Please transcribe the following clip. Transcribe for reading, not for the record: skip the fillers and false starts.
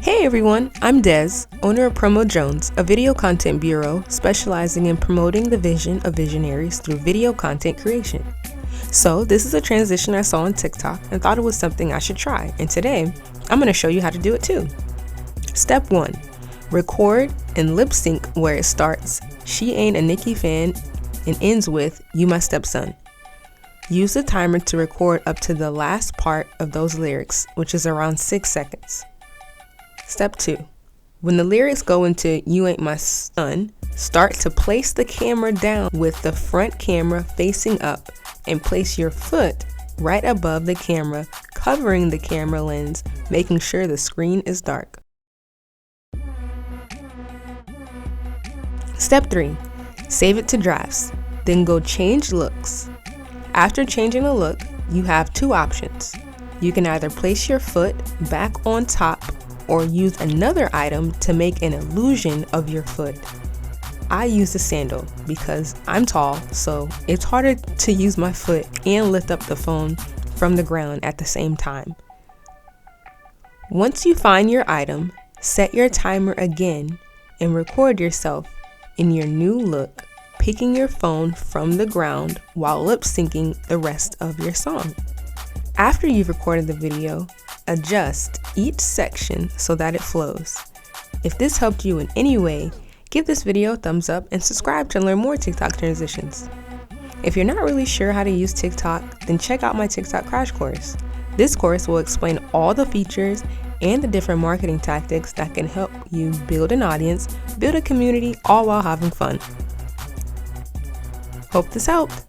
Hey everyone, I'm Des, owner of Promo Jones, a video content bureau specializing in promoting the vision of visionaries through video content creation. So this is a transition I saw on TikTok and thought it was something I should try, and today I'm going to show you how to do it too. Step 1. Record and lip sync where it starts, "She ain't a Nicki fan," and ends with, "You my stepson." Use the timer to record up to the last part of those lyrics, which is around 6 seconds. Step 2. When the lyrics go into "You ain't my son," start to place the camera down with the front camera facing up and place your foot right above the camera, covering the camera lens, making sure the screen is dark. Step 3. Save it to drafts, then go change looks. After changing the look, you have two options. You can either place your foot back on top or use another item to make an illusion of your foot. I use a sandal because I'm tall, so it's harder to use my foot and lift up the phone from the ground at the same time. Once you find your item, set your timer again and record yourself in your new look, picking your phone from the ground while lip syncing the rest of your song. After you've recorded the video, adjust each section so that it flows. If this helped you in any way, give this video a thumbs up and subscribe to learn more TikTok transitions. If you're not really sure how to use TikTok, then check out my TikTok crash course. This course will explain all the features and the different marketing tactics that can help you build an audience, build a community, all while having fun. Hope this helped.